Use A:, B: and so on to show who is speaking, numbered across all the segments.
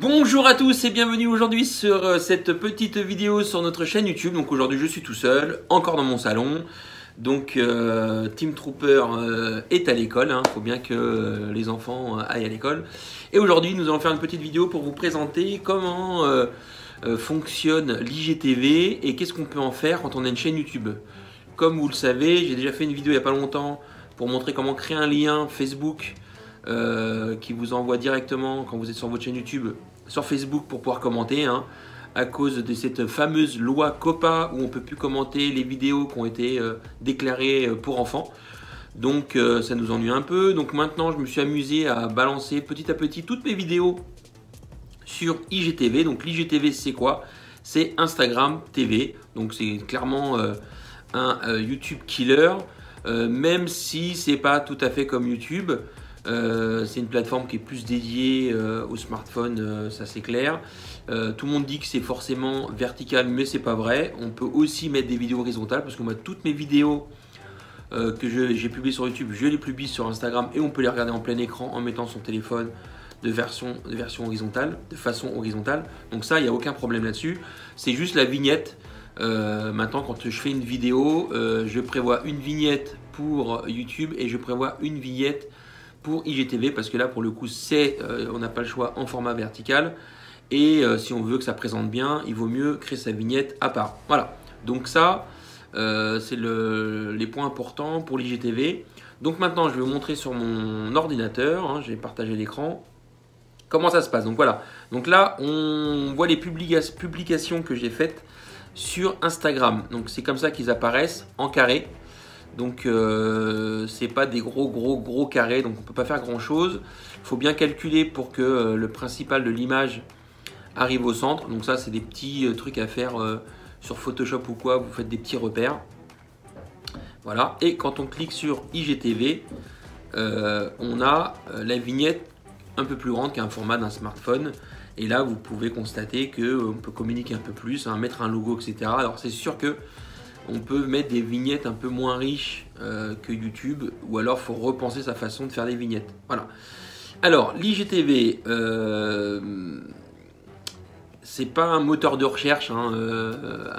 A: Bonjour à tous et bienvenue aujourd'hui sur cette petite vidéo sur notre chaîne YouTube. Donc aujourd'hui je suis tout seul, encore dans mon salon. Donc Team Trooper est à l'école, il faut bien que les enfants aillent à l'école. Et aujourd'hui nous allons faire une petite vidéo pour vous présenter comment fonctionne l'IGTV et qu'est-ce qu'on peut en faire quand on a une chaîne YouTube. Comme vous le savez, j'ai déjà fait une vidéo il n'y a pas longtemps pour montrer comment créer un lien Facebook qui vous envoie directement quand vous êtes sur votre chaîne YouTube sur Facebook pour pouvoir commenter à cause de cette fameuse loi COPPA où on ne peut plus commenter les vidéos qui ont été déclarées pour enfants. Donc ça nous ennuie un peu. Donc maintenant je me suis amusé à balancer petit à petit toutes mes vidéos sur IGTV. Donc l'IGTV c'est quoi? C'est Instagram TV. Donc c'est clairement un YouTube killer. Même si c'est pas tout à fait comme YouTube. C'est une plateforme qui est plus dédiée au smartphone, ça c'est clair. Tout le monde dit que c'est forcément vertical, mais c'est pas vrai. On peut aussi mettre des vidéos horizontales parce que moi, toutes mes vidéos que j'ai publiées sur YouTube, je les publie sur Instagram et on peut les regarder en plein écran en mettant son téléphone de version horizontale, de façon horizontale. Donc ça, il n'y a aucun problème là-dessus. C'est juste la vignette. Maintenant, quand je fais une vidéo, je prévois une vignette pour YouTube et je prévois une vignette pour IGTV parce que là pour le coup on n'a pas le choix en format vertical et si on veut que ça présente bien il vaut mieux créer sa vignette à part. Voilà, donc ça c'est les points importants pour l'IGTV. Donc maintenant je vais vous montrer sur mon ordinateur, je vais partager l'écran comment ça se passe. Donc voilà, donc là on voit les publications que j'ai faites sur Instagram. Donc c'est comme ça qu'ils apparaissent en carré. Donc c'est pas des gros carrés, donc on peut pas faire grand chose. Il faut bien calculer pour que le principal de l'image arrive au centre. Donc ça c'est des petits trucs à faire sur Photoshop ou quoi, vous faites des petits repères. Voilà, et quand on clique sur IGTV, on a la vignette un peu plus grande qu'un format d'un smartphone. Et là vous pouvez constater qu'on peut communiquer un peu plus, mettre un logo, etc. Alors c'est sûr que on peut mettre des vignettes un peu moins riches que YouTube, ou alors il faut repenser sa façon de faire des vignettes. Voilà. Alors, l'IGTV, c'est pas un moteur de recherche,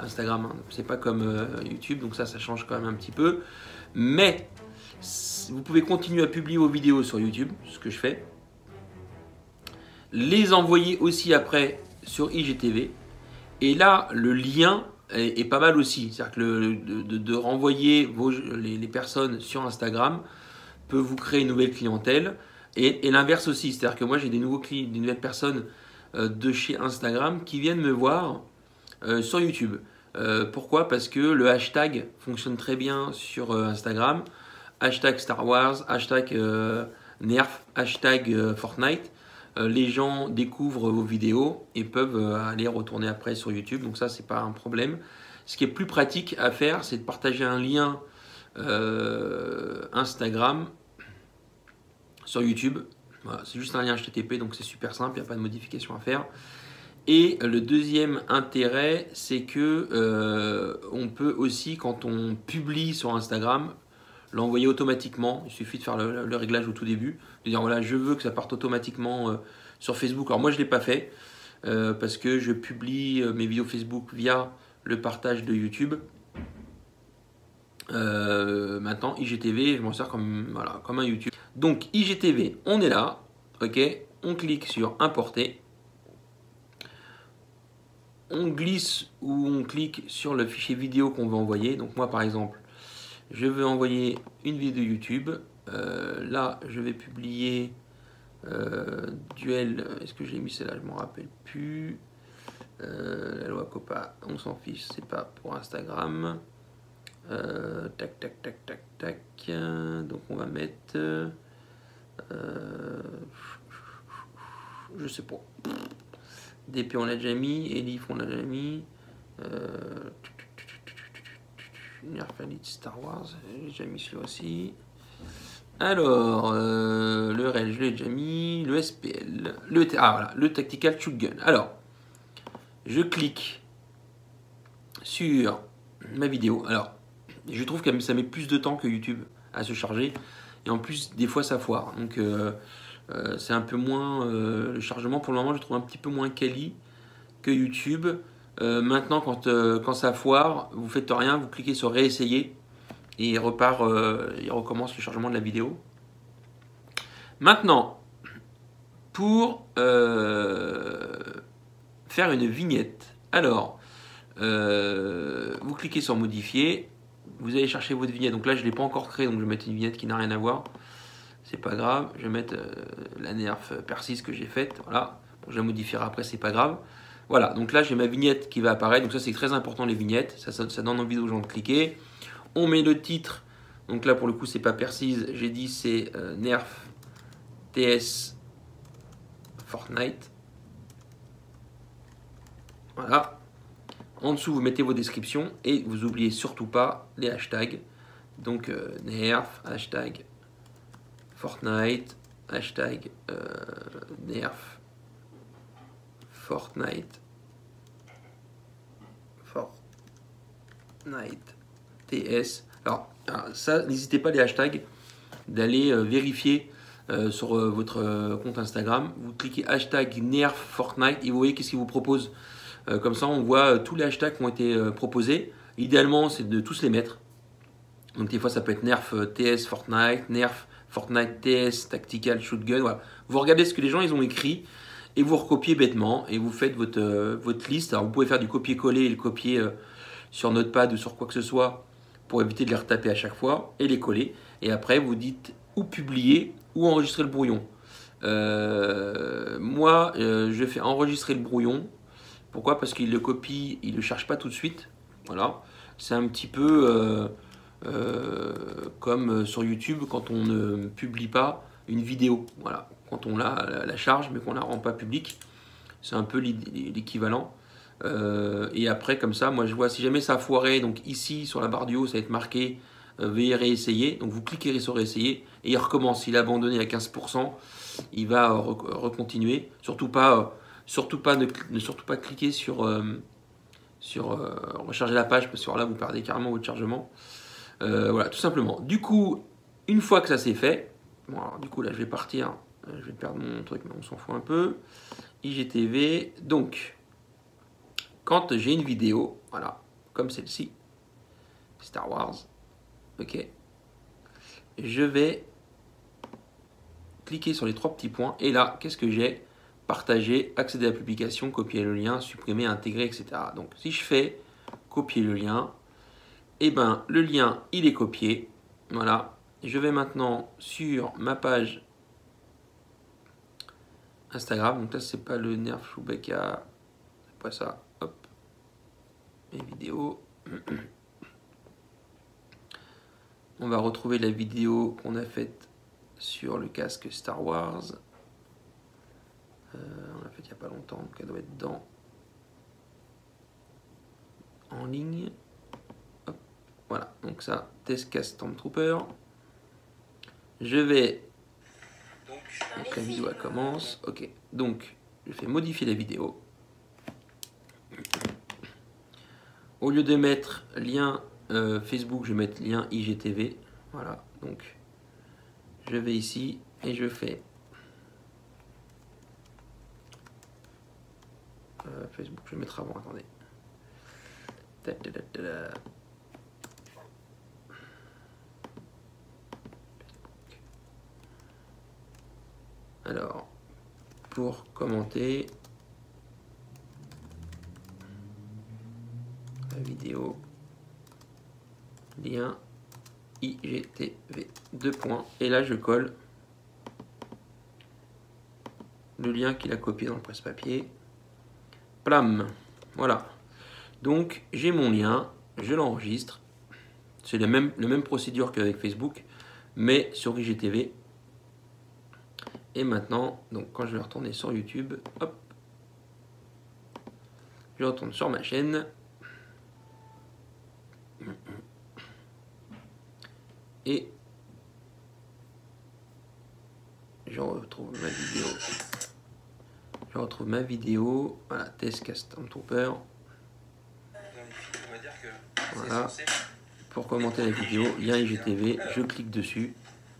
A: Instagram, c'est pas comme YouTube, donc ça change quand même un petit peu. Mais vous pouvez continuer à publier vos vidéos sur YouTube, ce que je fais. Les envoyer aussi après sur IGTV. Et là, le lien est pas mal aussi. C'est-à-dire que de renvoyer les personnes sur Instagram peut vous créer une nouvelle clientèle et l'inverse aussi. C'est-à-dire que moi j'ai des nouvelles personnes de chez Instagram qui viennent me voir sur YouTube. Pourquoi? Parce que le hashtag fonctionne très bien sur Instagram. Hashtag Star Wars, hashtag Nerf, hashtag Fortnite. Les gens découvrent vos vidéos et peuvent aller retourner après sur YouTube. Donc ça, c'est pas un problème. Ce qui est plus pratique à faire, c'est de partager un lien Instagram sur YouTube. Voilà, c'est juste un lien HTTP, donc c'est super simple, il n'y a pas de modification à faire. Et le deuxième intérêt, c'est que on peut aussi, quand on publie sur Instagram, l'envoyer automatiquement. Il suffit de faire le réglage au tout début, de dire voilà, je veux que ça parte automatiquement sur Facebook. Alors moi je ne l'ai pas fait parce que je publie mes vidéos Facebook via le partage de YouTube. Maintenant IGTV, je m'en sers comme un YouTube. Donc IGTV, on est là, ok, on clique sur importer. On glisse ou on clique sur le fichier vidéo qu'on veut envoyer. Donc moi par exemple, je veux envoyer une vidéo YouTube. Là, je vais publier Duel. Est-ce que j'ai mis celle-là? Je ne m'en rappelle plus. La loi COPPA, on s'en fiche, c'est pas pour Instagram. Tac. Donc on va mettre. Je sais pas. DP on l'a déjà mis. Elif on l'a déjà mis. Nerf Elite Star Wars, j'ai déjà mis celui-là aussi. Alors, le REL, je l'ai déjà mis. Le SPL, le Tactical Shotgun. Alors, je clique sur ma vidéo. Alors, je trouve que ça met plus de temps que YouTube à se charger. Et en plus, des fois, ça foire. Donc, C'est un peu moins... le chargement, pour le moment, je trouve un petit peu moins quali que YouTube. Maintenant, quand ça foire, vous faites rien, vous cliquez sur réessayer et il recommence le chargement de la vidéo. Maintenant, pour faire une vignette, alors, vous cliquez sur modifier, vous allez chercher votre vignette. Donc là, je ne l'ai pas encore créée, donc je vais mettre une vignette qui n'a rien à voir. C'est pas grave, je vais mettre la nerf persiste que j'ai faite, voilà. Bon, je la modifierai après, c'est pas grave. Voilà, donc là j'ai ma vignette qui va apparaître, donc ça c'est très important les vignettes, ça donne envie aux gens de cliquer. On met le titre, donc là pour le coup c'est pas persiste, j'ai dit c'est nerf TS Fortnite. Voilà. En dessous vous mettez vos descriptions et vous oubliez surtout pas les hashtags. Donc nerf, hashtag Fortnite, hashtag nerf Fortnite TS. Alors ça, n'hésitez pas les hashtags d'aller vérifier sur votre compte Instagram. Vous cliquez hashtag nerf Fortnite et vous voyez qu'est-ce qu'il vous propose. Comme ça, on voit tous les hashtags qui ont été proposés. Idéalement, c'est de tous les mettre. Donc des fois, ça peut être nerf TS Fortnite, nerf Fortnite TS Tactical Shotgun. Voilà. Vous regardez ce que les gens ils ont écrit et vous recopiez bêtement et vous faites votre liste. Alors vous pouvez faire du copier-coller et le copier sur Notepad ou sur quoi que ce soit pour éviter de les retaper à chaque fois et les coller. Et après, vous dites ou publier ou enregistrer le brouillon. Moi, je fais enregistrer le brouillon. Pourquoi? Parce qu'il le copie, il ne le cherche pas tout de suite. Voilà. C'est un petit peu comme sur YouTube quand on ne publie pas une vidéo. Voilà. Quand on la charge mais qu'on ne la rend pas publique. C'est un peu l'équivalent. Et après, comme ça, moi je vois si jamais ça a foiré. Donc ici, sur la barre du haut, ça va être marqué veuillez réessayer. Donc vous cliquez sur réessayer et il recommence. S'il a abandonné à 15%, il va recontinuer. Surtout pas cliquer sur recharger la page parce que là vous perdez carrément votre chargement. Voilà, tout simplement. Du coup, une fois que ça c'est fait, bon, alors, du coup là je vais partir, je vais perdre mon truc, mais on s'en fout un peu. IGTV, donc quand j'ai une vidéo, voilà, comme celle-ci, Star Wars, ok, je vais cliquer sur les trois petits points et là, qu'est-ce que j'ai? Partager, accéder à la publication, copier le lien, supprimer, intégrer, etc. Donc si je fais copier le lien, et ben le lien il est copié. Voilà. Je vais maintenant sur ma page Instagram. Donc là c'est pas le nerf Chewbacca, c'est pas ça. Hop. Mes vidéos. On va retrouver la vidéo qu'on a faite sur le casque Star Wars. On l'a fait il n'y a pas longtemps, donc elle doit être en ligne. Hop. Voilà, donc ça, test cast Stormtrooper. Je vais. Donc la vidéo elle commence. Ok, donc je fais modifier la vidéo. Au lieu de mettre lien Facebook, je vais mettre lien IGTV. Voilà, donc je vais ici et je fais Facebook, je vais mettre avant, attendez. Alors, pour commenter la vidéo, lien IGTV, 2 points, et là je colle le lien qu'il a copié dans le presse-papier. Plam, voilà. Donc j'ai mon lien, je l'enregistre. C'est la même procédure qu'avec Facebook, mais sur IGTV. Et maintenant, donc quand je vais retourner sur YouTube, hop, je retourne sur ma chaîne. Et je retrouve ma vidéo. Je retrouve ma vidéo. Voilà, test cast Stormtrooper. Voilà. Pour commenter la vidéo, lien IGTV, je clique dessus.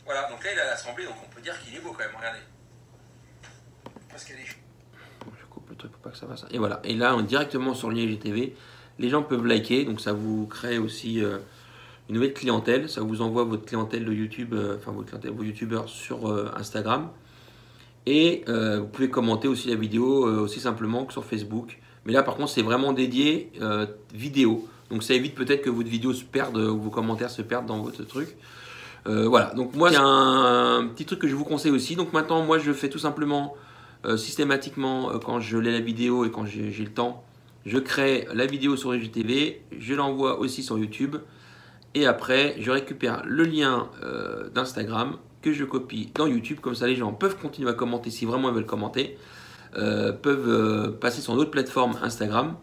B: Voilà, donc là il a l'assemblée, donc on peut dire qu'il est beau quand même, regardez.
A: Je coupe le truc pour pas que ça fasse ça. Et voilà. Et là, on est directement sur le lien IGTV. Les gens peuvent liker, donc ça vous crée aussi une nouvelle clientèle. Ça vous envoie votre clientèle de YouTube, enfin vos youtubeurs sur Instagram. Et vous pouvez commenter aussi la vidéo aussi simplement que sur Facebook. Mais là, par contre, c'est vraiment dédié vidéo. Donc ça évite peut-être que votre vidéo se perde ou vos commentaires se perdent dans votre truc. Voilà, donc moi, il y a un petit truc que je vous conseille aussi. Donc maintenant, moi, je fais tout simplement systématiquement quand je l'ai la vidéo et quand j'ai le temps, je crée la vidéo sur IGTV, je l'envoie aussi sur YouTube et après je récupère le lien d'Instagram que je copie dans YouTube, comme ça les gens peuvent continuer à commenter si vraiment ils veulent commenter, peuvent passer sur une autre plateforme Instagram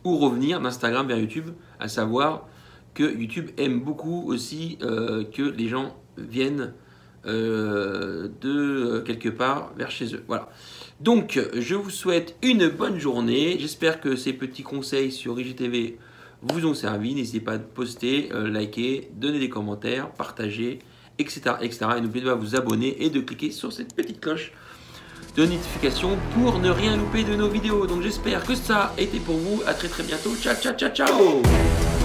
A: ou revenir d'Instagram vers YouTube, à savoir que YouTube aime beaucoup aussi que les gens viennent de quelque part vers chez eux. Voilà. Donc, je vous souhaite une bonne journée. J'espère que ces petits conseils sur IGTV vous ont servi. N'hésitez pas à poster, liker, donner des commentaires, partager, etc. etc. Et n'oubliez pas de vous abonner et de cliquer sur cette petite cloche de notification pour ne rien louper de nos vidéos. Donc, j'espère que ça a été pour vous. À très bientôt. Ciao, ciao, ciao, ciao.